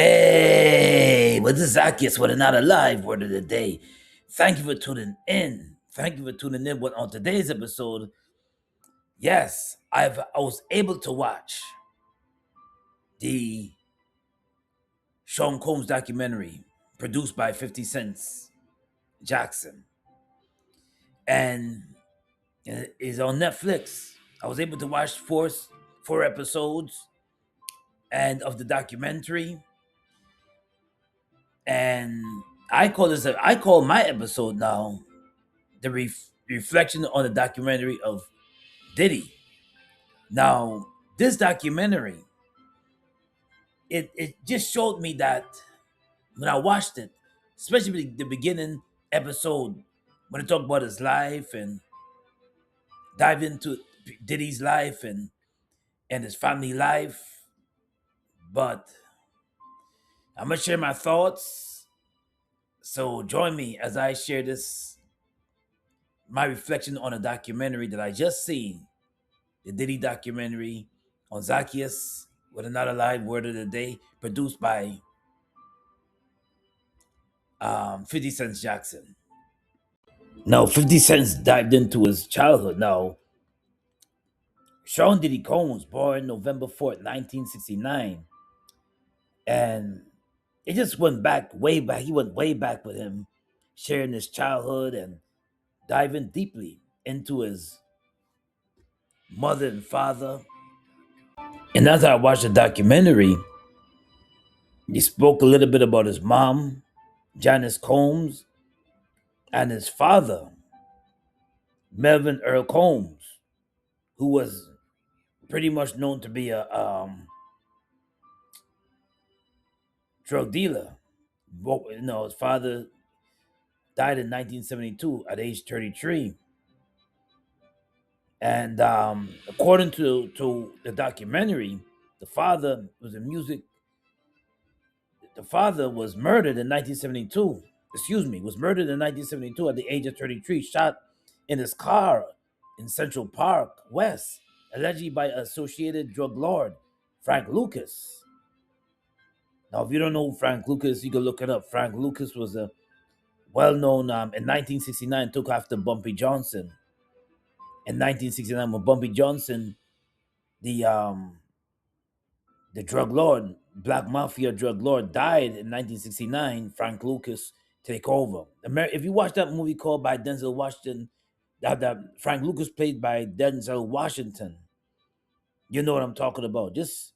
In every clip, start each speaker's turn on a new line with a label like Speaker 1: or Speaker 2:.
Speaker 1: Hey, but this is Zacchaeus with another live word of the day. Thank you for tuning in. Thank you for tuning in. But on today's episode, yes, I was able to watch the Sean Combs documentary produced by 50 Cent Jackson, and it is on Netflix. I was able to watch four episodes and of the documentary, and I call my episode now the reflection on the documentary of Diddy. Now, this documentary, it just showed me that when I watched it, especially the beginning episode, when it talked about his life and dive into Diddy's life and his family life. But I'm gonna share my thoughts. So join me as I share my reflection on a documentary that I just seen, the Diddy documentary on Zacchaeus with another live word of the day, produced by 50 Cent Jackson. Now, 50 Cent dived into his childhood. Now, Sean Diddy Combs was born November 4th, 1969. And it just went back, way back. He went way back with him, sharing his childhood and diving deeply into his mother and father. And as I watched the documentary, he spoke a little bit about his mom, Janice Combs, and his father, Melvin Earl Combs, who was pretty much known to be a drug dealer. His father died in 1972 at age 33. And according to the documentary, the father was a music. The father was murdered in 1972. Was murdered in 1972 at the age of 33, shot in his car in Central Park West, allegedly by associated drug lord Frank Lucas. Now, if you don't know Frank Lucas, you can look it up. Frank Lucas was a well-known in 1969 took after Bumpy Johnson. In 1969, when Bumpy Johnson, the drug lord, black mafia drug lord, died in 1969, Frank Lucas take over. If you watch that movie called by Denzel Washington, that Frank Lucas played by Denzel Washington, you know what I'm talking about. Just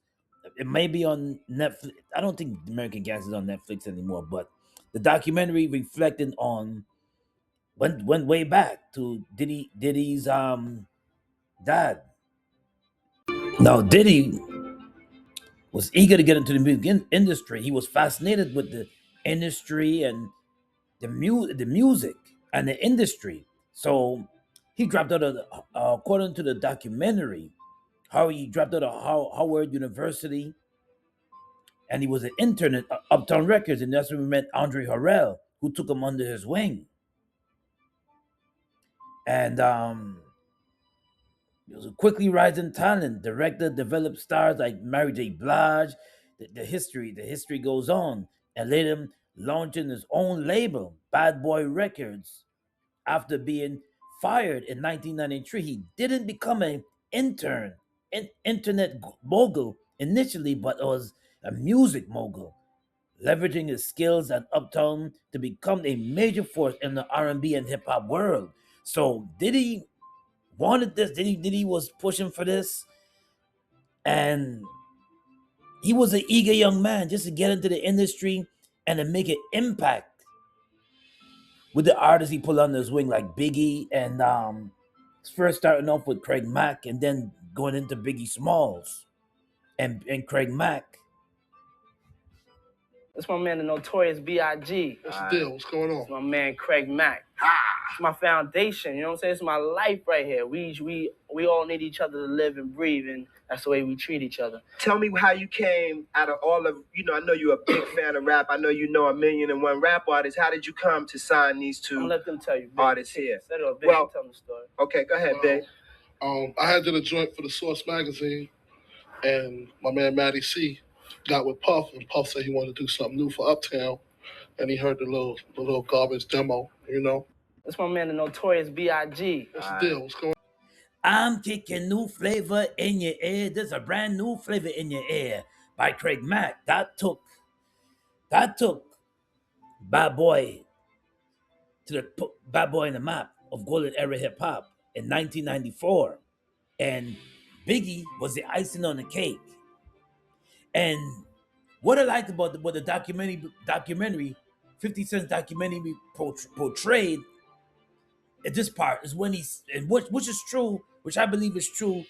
Speaker 1: it may be on Netflix. I don't think American Gangster is on Netflix anymore, but the documentary reflecting on went way back to Diddy's dad. Now Diddy was eager to get into the music industry. He was fascinated with the industry and the music and the industry. So he dropped out of according to the documentary, how he dropped out of Howard University, and he was an intern at Uptown Records, and that's when we met Andre Harrell, who took him under his wing. And he was a quickly rising talent. Director developed stars like Mary J. Blige. The history goes on, and let him launching his own label, Bad Boy Records. After being fired in 1993, he didn't become an internet mogul initially, but was a music mogul, leveraging his skills at Uptown to become a major force in the R&B and hip hop world. So Diddy wanted this. Diddy was pushing for this, and he was an eager young man just to get into the industry and to make an impact with the artists he put under his wing, like Biggie, and first starting off with Craig Mack, and then going into Biggie Smalls and Craig Mack.
Speaker 2: That's my man, the Notorious B.I.G.
Speaker 3: What's the deal? What's going on?
Speaker 2: That's my man, Craig Mack. It's my foundation, you know what I'm saying? It's my life right here. We all need each other to live and breathe, and that's the way we treat each other.
Speaker 4: Tell me how you came out of all of, I know you're a big fan of rap. I know you know 1,000,001 rap artists. How did you come to sign these two
Speaker 2: I'm gonna let them tell you,
Speaker 4: artists here?
Speaker 2: Tell them the story.
Speaker 4: Okay, go ahead, Big.
Speaker 3: I had did a joint for the Source magazine, and my man Matty C
Speaker 4: got with Puff, and Puff said he wanted to do something new for Uptown, and he heard the little garbage demo, you know.
Speaker 2: That's my man, the Notorious B.I.G.
Speaker 4: What's the deal? What's going
Speaker 1: I'm kicking new flavor in your ear. There's a brand new flavor in your ear by Craig Mack. That took Bad Boy to the Bad Boy in the map of golden era hip hop in 1994, and Biggie was the icing on the cake. And what I liked about what the documentary, 50 Cent's documentary portrayed at this part is when he's, and which is true, which I believe is true.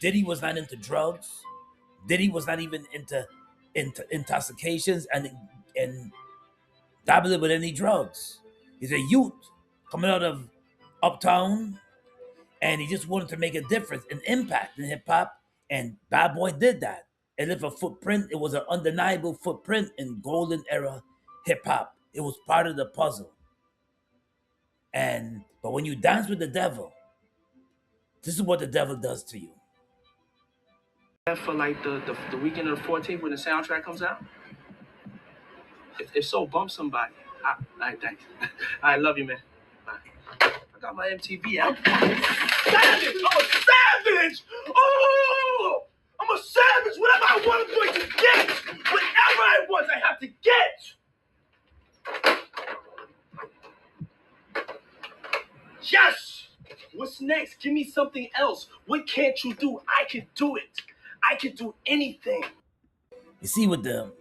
Speaker 1: Diddy was not into drugs. Diddy was not even into intoxications and dabbling with any drugs. He's a youth coming out of Uptown, and he just wanted to make a difference, an impact in hip hop. And Bad Boy did that. It left a footprint. It was an undeniable footprint in golden era hip hop. It was part of the puzzle. And but when you dance with the devil, this is what the devil does to you.
Speaker 2: For like the weekend of the 14th when the soundtrack comes out? If so, bump somebody. I thanks. I love you, man. I got my MTV out. Savage! I'm a savage! Oh! I'm a savage! Whatever I want, I'm going to get! Whatever I want, I have to get! Yes! What's next? Give me something else. What can't you do? I can do it. I can do anything.
Speaker 1: You see, with the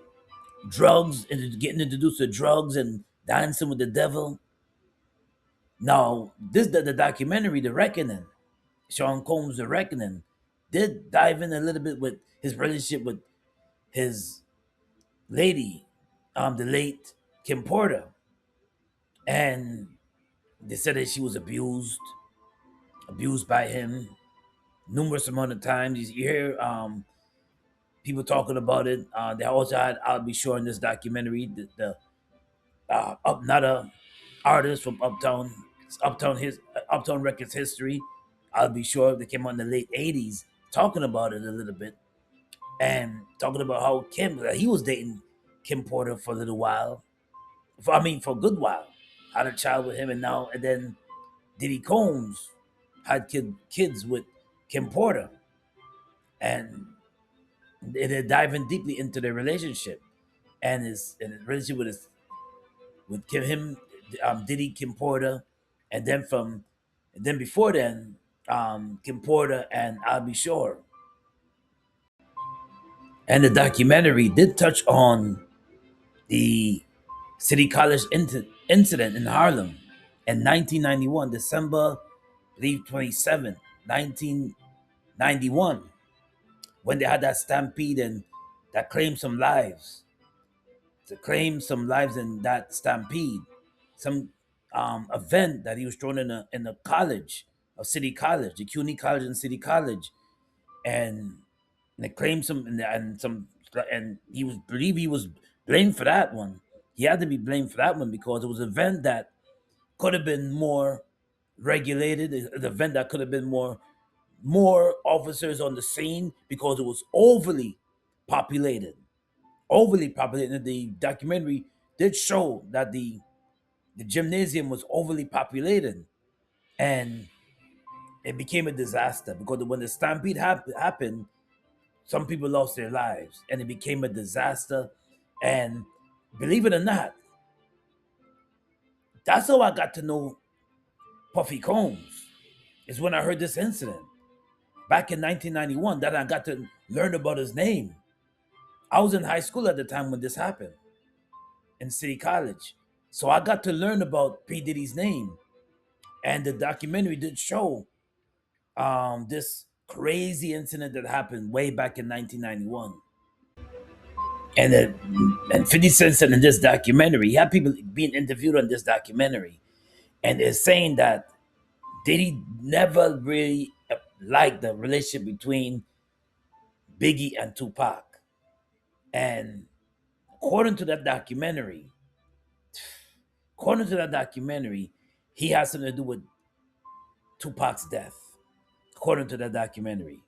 Speaker 1: drugs and getting introduced to drugs and dancing with the devil. Now, this the documentary, The Reckoning, Sean Combs' The Reckoning, did dive in a little bit with his relationship with his lady, the late Kim Porter, and they said that she was abused by him numerous amount of times. You hear people talking about it. They also had I'll Be Sure in this documentary, the not a artist from Uptown Records history. I'll Be Sure they came out in the late '80s, talking about it a little bit and talking about how he was dating Kim Porter for a little while, for a good while, had a child with him, and then Diddy Combs had kids with Kim Porter, and they're diving deeply into their relationship and his relationship with Diddy, Kim Porter, and then before then, Kim Porter and I'll Be Sure. And the documentary did touch on the City College incident in Harlem in 1991, December, I believe 27th, 1991, when they had that stampede and that claimed some lives. To claim some lives in that stampede, some event that he was thrown in a college, a city college, the CUNY College and City College, and they claimed and he was believe he was blamed for that one. He had to be blamed for that one because it was an event that could have been more regulated, an event that could have been more officers on the scene because it was populated, overly populated. And the documentary did show that the gymnasium was overly populated, and it became a disaster because when the stampede happened, some people lost their lives, and it became a disaster. And believe it or not, that's how I got to know Puffy Combs. Is when I heard this incident back in 1991 that I got to learn about his name. I was in high school at the time when this happened in City College, so I got to learn about P Diddy's name, and the documentary did show this crazy incident that happened way back in 1991. And it, and 50 Cent said in this documentary, he had people being interviewed on this documentary, and they're saying that Diddy never really liked the relationship between Biggie and Tupac. And according to that documentary, according to that documentary, he has something to do with Tupac's death. According to that documentary.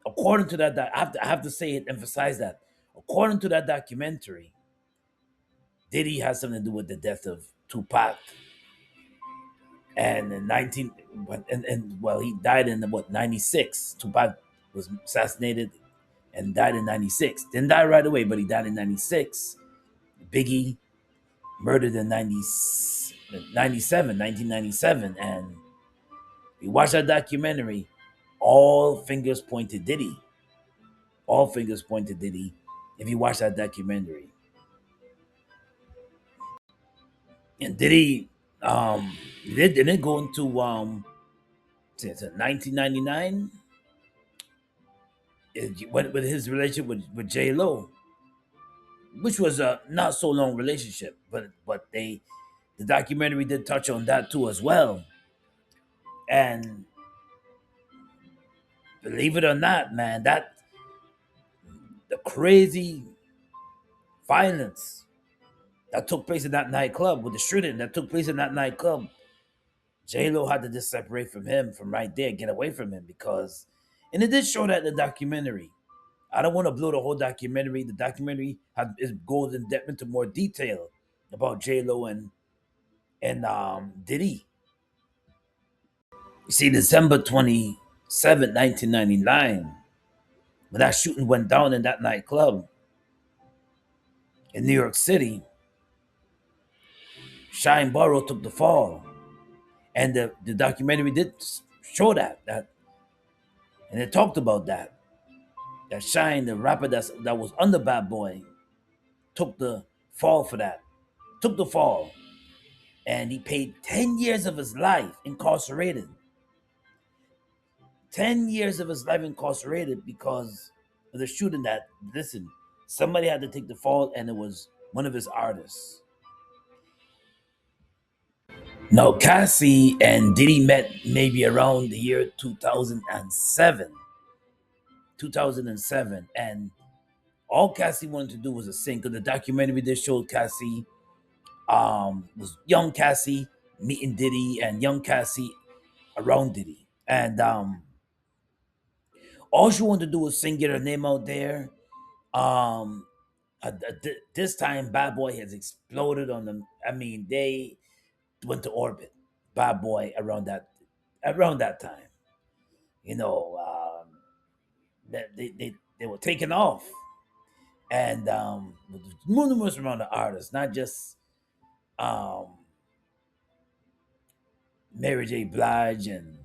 Speaker 1: According to that, I have to say it, emphasize that. According to that documentary, Diddy has something to do with the death of Tupac. And in 19, and well, he died in what 96. Tupac was assassinated and died in 96. Didn't die right away, but he died in 96. Biggie murdered in 97, 1997. And you watch that documentary, all fingers point to Diddy. All fingers point to Diddy if you watch that documentary. And Diddy didn't go into since 1999 with his relationship with J Lo, which was a not so long relationship, but the documentary did touch on that too as well. And believe it or not, man, that the crazy violence that took place in that nightclub with the shooting that took place in that nightclub, J Lo had to just separate from him from right there, get away from him because, and it did show that in the documentary. I don't want to blow the whole documentary. The documentary goes in depth into more detail about J Lo and Diddy. You see, December 27th, 1999, when that shooting went down in that nightclub in New York City, Shine Borough took the fall, and the documentary did show that, and it talked about that Shine, the rapper that was under Bad Boy, took the fall for that, took the fall, and he paid 10 years of his life incarcerated. 10 years of his life incarcerated because of the shooting that, listen, somebody had to take the fall, and it was one of his artists. Now, Cassie and Diddy met maybe around the year 2007. 2007. And all Cassie wanted to do was to sing because the documentary that showed Cassie was young Cassie meeting Diddy and young Cassie around Diddy. And all she wanted to do was sing, get her name out there. Um, this time, Bad Boy has exploded on them. I mean, they went to orbit. Bad Boy around that time. You know, they were taking off, and with numerous amount of artists, not just um, Mary J. Blige and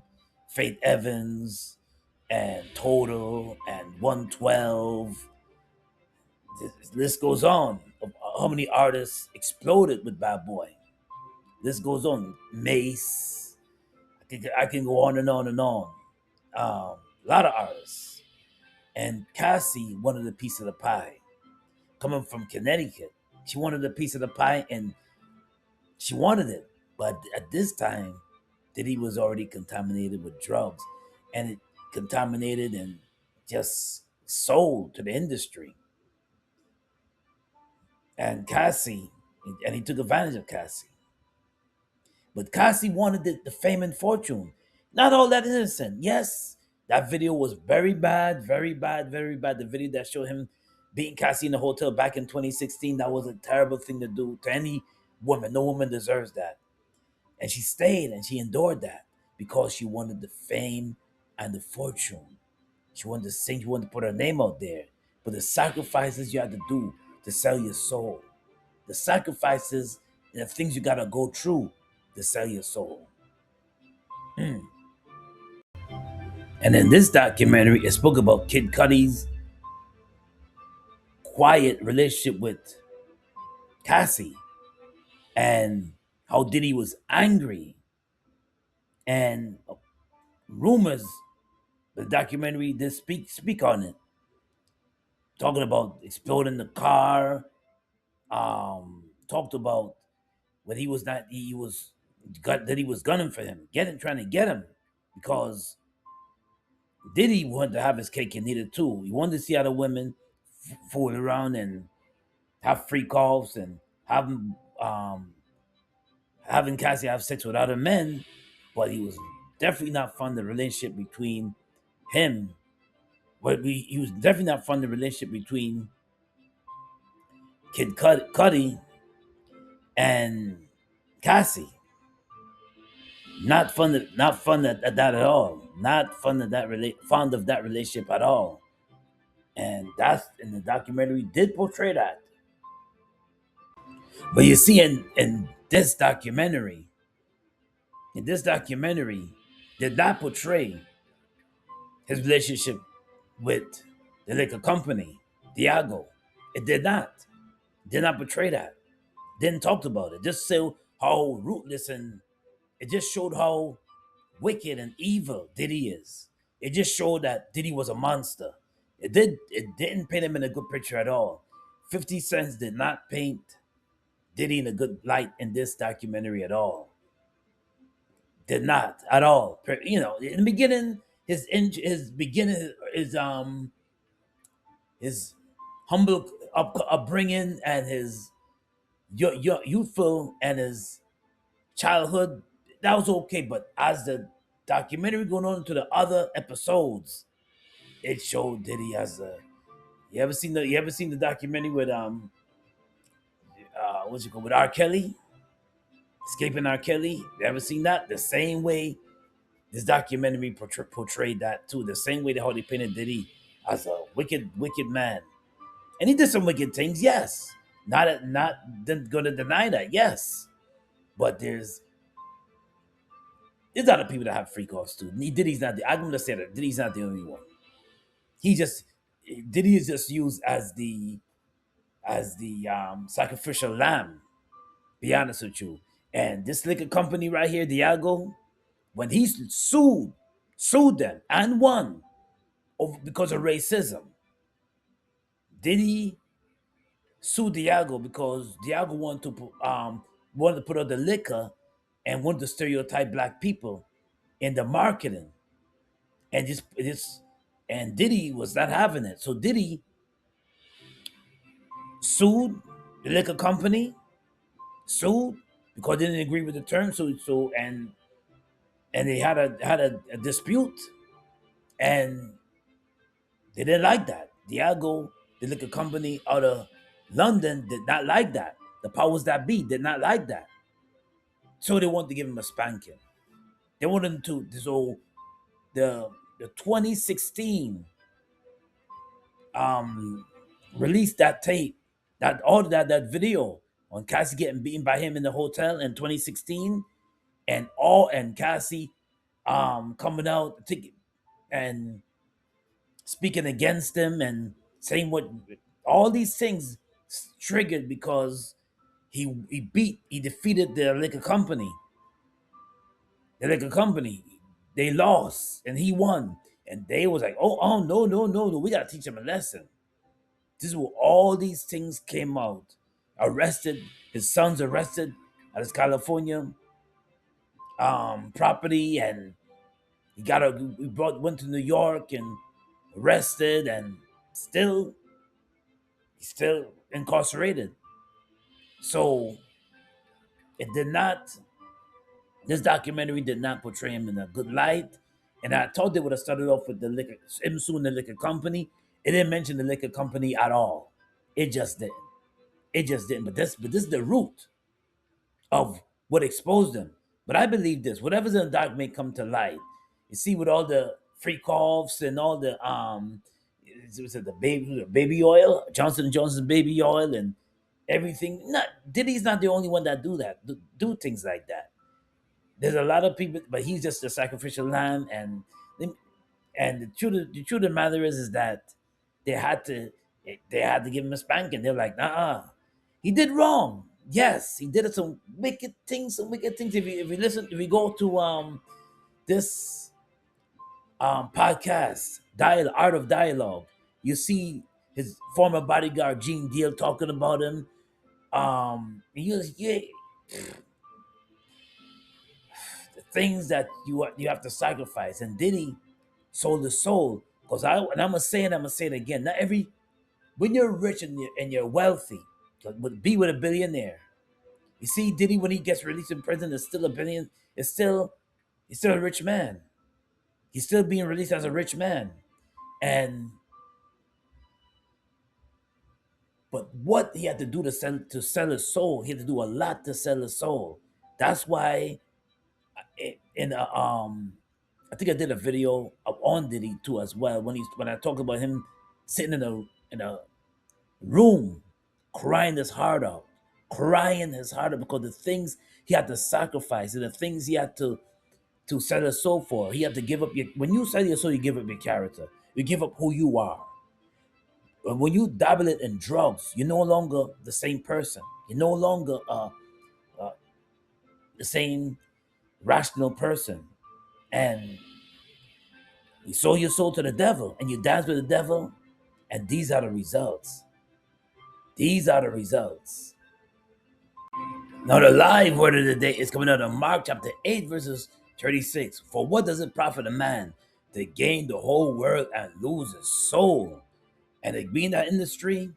Speaker 1: Faith Evans and Total and 112. This list goes on of how many artists exploded with Bad Boy. This goes on. Mace. I can go on and on and on. A lot of artists. And Cassie wanted a piece of the pie. Coming from Connecticut, she wanted a piece of the pie, and she wanted it. But at this time, Diddy was already contaminated with drugs, and it contaminated and just sold to the industry. And Cassie, and he took advantage of Cassie. But Cassie wanted the fame and fortune. Not all that innocent. Yes, that video was very bad, very bad, very bad. The video that showed him beating Cassie in the hotel back in 2016, that was a terrible thing to do to any woman. No woman deserves that. And she stayed and she endured that because she wanted the fame and the fortune. She wanted to sing, she wanted to put her name out there. But the sacrifices you had to do to sell your soul, the sacrifices and the things you got to go through to sell your soul. Mm. And in this documentary, it spoke about Kid Cudi's quiet relationship with Cassie and how Diddy was angry and rumors. The documentary did speak on it, talking about exploding the car. Talked about when he was not he was that he was gunning for him, trying to get him because Diddy wanted to have his cake and eat it too. He wanted to see other women fool around and have freak offs and um, having Cassie have sex with other men, but he was definitely not fond of the relationship between him. But he was definitely not fond of the relationship between Cuddy and Cassie. Not fun at that at all. Not fun at fond of that relationship at all. And that's in the documentary did portray that. But you see, in this documentary, did not portray his relationship with the liquor company, Diago. It did not. Did not portray that. Didn't talk about it. Just say how ruthless, and it just showed how wicked and evil Diddy is. It just showed that Diddy was a monster. It didn't paint him in a good picture at all. 50 Cent did not paint Diddy in a good light in this documentary at all. Did not at all. You know, in the beginning, his beginning his humble upbringing and his youthful and his childhood, that was okay. But as the documentary going on to the other episodes, it showed Diddy as a. You ever seen the documentary with what's it called, with R. Kelly, escaping R. Kelly? You ever seen that? The same way this documentary portrayed that too. The same way that how they painted Diddy as a wicked man, and he did some wicked things. Yes, not going to deny that. Yes, but there's other people that have freak offs too. Diddy's not. I'm gonna say that Diddy's not the only one. He just Diddy is just used as the sacrificial lamb. Be honest with you. And this liquor company right here, Diago, when he sued them and won because of racism. Diddy sued Diago because Diago wanted to put out the liquor and wanted to stereotype black people in the marketing, and and Diddy was not having it. So Diddy sued the liquor company, sued because they didn't agree with the terms. And they had a dispute, and they didn't like that. Diago, the liquor company out of London, did not like that. The powers that be did not like that. So they wanted to give him a spanking. They wanted him to so the 2016 um released that tape, that video on Cassie getting beaten by him in the hotel in 2016, and Cassie coming out and speaking against him and saying what all these things triggered because he defeated the liquor company. They lost and he won, and they was like, oh no, we gotta teach him a lesson. This is where all these things came out. Arrested, his son's arrested at his California property, and went to New York and arrested, and still he's still incarcerated. So it did not. This documentary did not portray him in a good light, and I thought they would have started off with him suing the liquor company. It didn't mention the liquor company at all. It just didn't. It just didn't. But this is the root of what exposed them. But I believe this: whatever's in the dark may come to light. You see, with all the freak offs and all the was it the baby oil, Johnson and Johnson's baby oil, and everything. Not Diddy's not the only one that do things like that. There's a lot of people, but he's just a sacrificial lamb. And the truth of the matter is that they had to they had to give him a spanking. They're like, nah, he did wrong. Yes, he did some wicked things. Some wicked things. If we go to this podcast, Art of Dialogue, you see his former bodyguard Gene Deal talking about him. Yeah, the things that you have to sacrifice. And Diddy sold his soul. Because I'm gonna say it again. Not every when you're rich and you're wealthy, but be with a billionaire. You see, Diddy when he gets released in prison is still a billion. He's still a rich man. He's still being released as a rich man, and But what he had to do to sell his soul, he had to do a lot to sell his soul. That's why in a, I think I did a video on Diddy too as well when I talked about him sitting in a room crying his heart out, crying his heart out because the things he had to sacrifice and the things he had to sell his soul for. He had to give up your when you sell your soul, you give up your character. You give up who you are. But when you dabble it in drugs, you're no longer the same person. You're no longer uh, the same rational person. And you sold your soul to the devil and you dance with the devil, and these are the results. These are the results. Now, the live word of the day is coming out of Mark chapter 8, verses 36. For what does it profit a man to gain the whole world and lose his soul? And to be in that industry,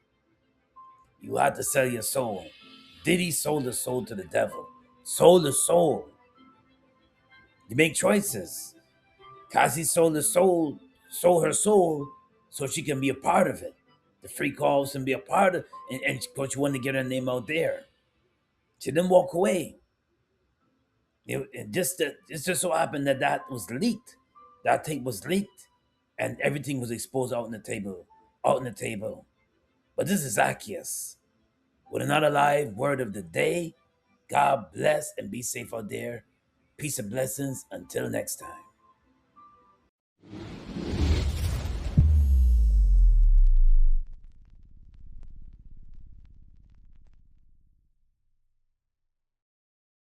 Speaker 1: you have to sell your soul. Diddy sold his soul to the devil. Sold his soul. You make choices. Cassie sold her soul so she can be a part of it. The free calls and be a part of and because she wanted to get her name out there. She didn't walk away. It just so happened that that was leaked. That tape was leaked, and everything was exposed out on the table. Out on the table. But this is Zacchaeus with another live word of the day. God bless and be safe out there. Peace and blessings. Until next time.